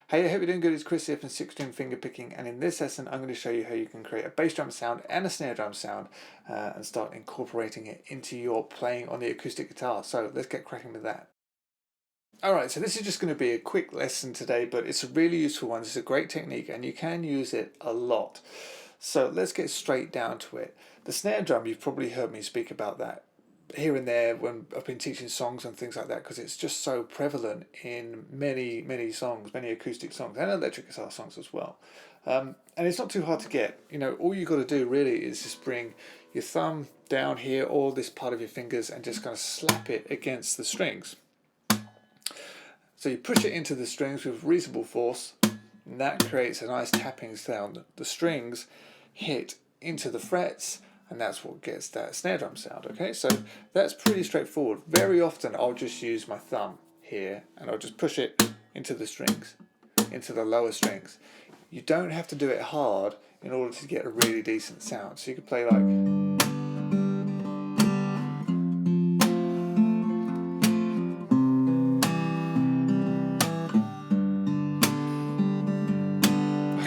Hey, I hope you're doing good. It's Chris here from 6-string Fingerpicking, and in this lesson I'm going to show you how you can create a bass drum sound and a snare drum sound and start incorporating it into your playing on the acoustic guitar. So let's get cracking with that. Alright, so this is just going to be a quick lesson today, but it's a really useful one. It's a great technique and you can use it a lot. So let's get straight down to it. The snare drum, you've probably heard me speak about that here and there when I've been teaching songs and things like that, because it's just so prevalent in many songs, many acoustic songs and electric guitar songs as well. And it's not too hard to get. You know, all you've got to do really is just bring your thumb down here or this part of your fingers and just kind of slap it against the strings. So you push it into the strings with reasonable force, and that creates a nice tapping sound. The strings hit into the frets, and that's what gets that snare drum sound. Okay, so that's pretty straightforward. Very often I'll just use my thumb here and I'll just push it into the strings, into the lower strings. You don't have to do it hard in order to get a really decent sound. So you could play like,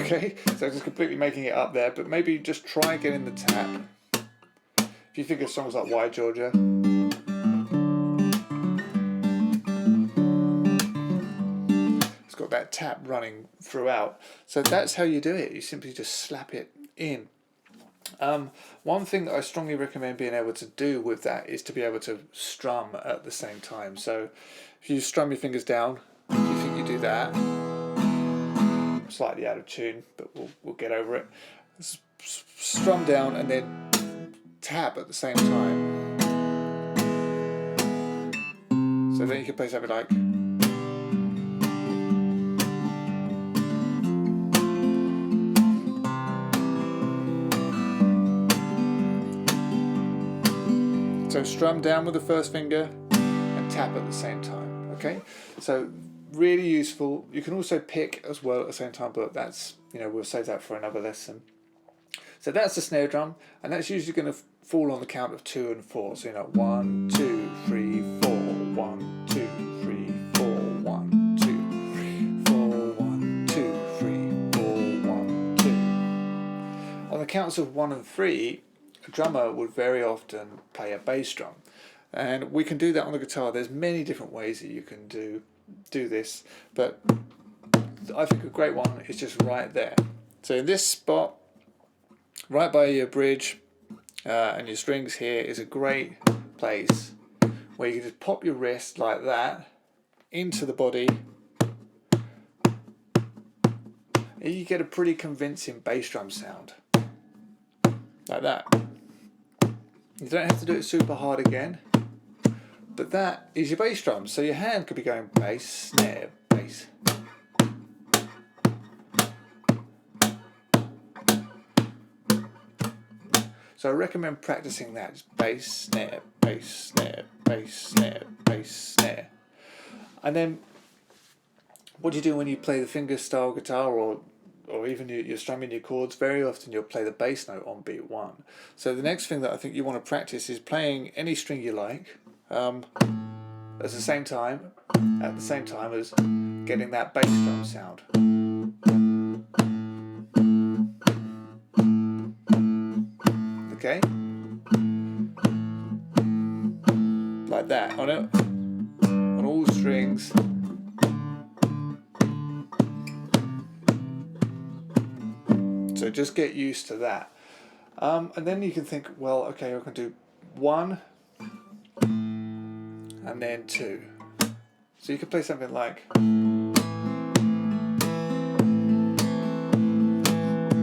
okay, so just completely making it up there, but maybe just try getting the tap. If you think of songs like Why Georgia, it's got that tap running throughout. So that's how you do it. You simply just slap it in. One thing that I strongly recommend being able to do with that is to be able to strum at the same time. So if you strum your fingers down, if you think you do that, slightly out of tune, but we'll get over it. Strum down and then tap at the same time. So then you can play something like, so strum down with the first finger and tap at the same time. Okay, so really useful. You can also pick as well at the same time, but that's, we'll save that for another lesson. So that's the snare drum, and that's usually going to fall on the count of 2 and 4. So 1, 2, 3, 4, 1, 2, 3, 4, 1, 2, 3, 4, 1, 2, 3, 4, 1, 2. On the counts of 1 and 3, a drummer would very often play a bass drum, and we can do that on the guitar. There's many different ways that you can do this, but I think a great one is just right there. So in this spot, right by your bridge and your strings here, is a great place where you can just pop your wrist like that into the body, and you get a pretty convincing bass drum sound like that. You don't have to do it super hard again, but that is your bass drum. So your hand could be going bass, snare, bass. So I recommend practicing that. Just bass, snare, bass, snare, bass, snare, bass, snare. And then what do you do when you play the fingerstyle guitar, or even you're strumming your chords? Very often you'll play the bass note on beat 1. So the next thing that I think you want to practice is playing any string you like at the same time as getting that bass drum sound. Okay, like that on all strings. So just get used to that, and then you can think, well, okay, I can do 1 and then 2. So you can play something like,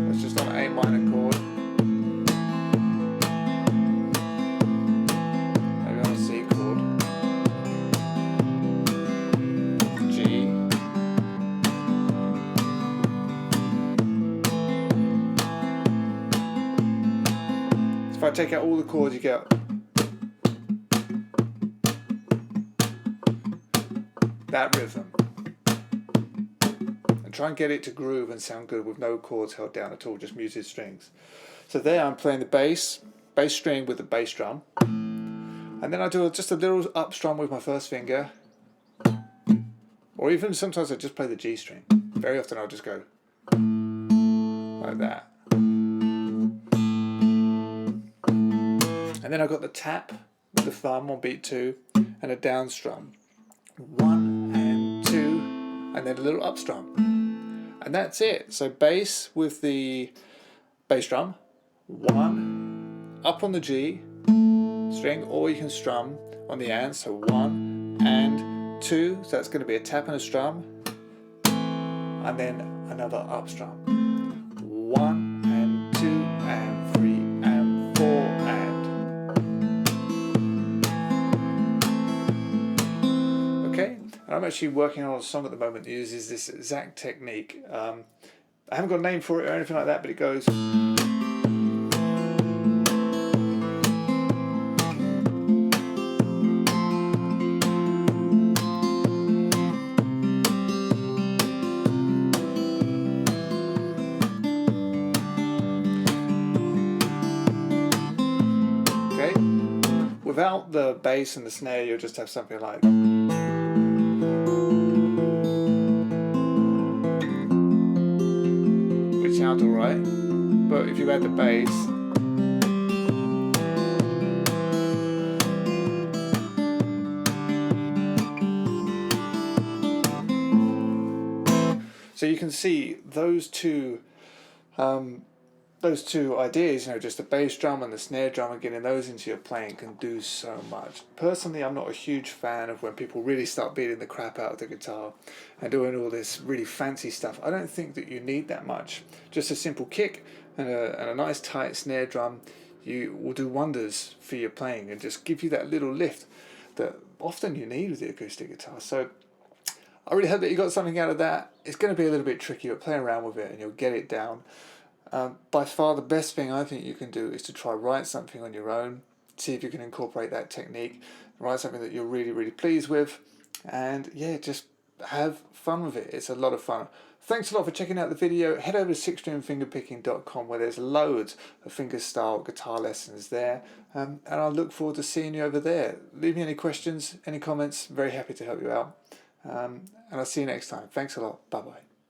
that's just on an A minor chord. If I take out all the chords, you get that rhythm. And try and get it to groove and sound good with no chords held down at all, just muted strings. So there I'm playing the bass string with the bass drum. And then I do just a little up strum with my first finger. Or even sometimes I just play the G string. Very often I'll just go like that. And then I've got the tap with the thumb on beat 2 and a down strum. 1 and 2, and then a little up strum. And that's it. So bass with the bass drum, 1, up on the G string, or you can strum on the and, so 1 and 2, so that's going to be a tap and a strum, and then another up strum. 1 and 2 and 3 and 4 and. Okay, and I'm actually working on a song at the moment that uses this exact technique. I haven't got a name for it or anything like that, but it goes. Without the bass and the snare, you'll just have something like, which sounds alright, but if you add the bass, so you can see those two ideas, you know, just the bass drum and the snare drum, and getting those into your playing can do so much. Personally, I'm not a huge fan of when people really start beating the crap out of the guitar and doing all this really fancy stuff. I don't think that you need that much. Just a simple kick and a nice tight snare drum, you will do wonders for your playing and just give you that little lift that often you need with the acoustic guitar. So I really hope that you got something out of that. It's going to be a little bit tricky, but play around with it and you'll get it down. By far the best thing I think you can do is to try write something on your own, see if you can incorporate that technique, write something that you're really, really pleased with, and yeah, just have fun with it. It's a lot of fun. Thanks a lot for checking out the video. Head over to sixstringfingerpicking.com where there's loads of fingerstyle guitar lessons there, and I'll look forward to seeing you over there. Leave me any questions, any comments, very happy to help you out, and I'll see you next time. Thanks a lot. Bye bye.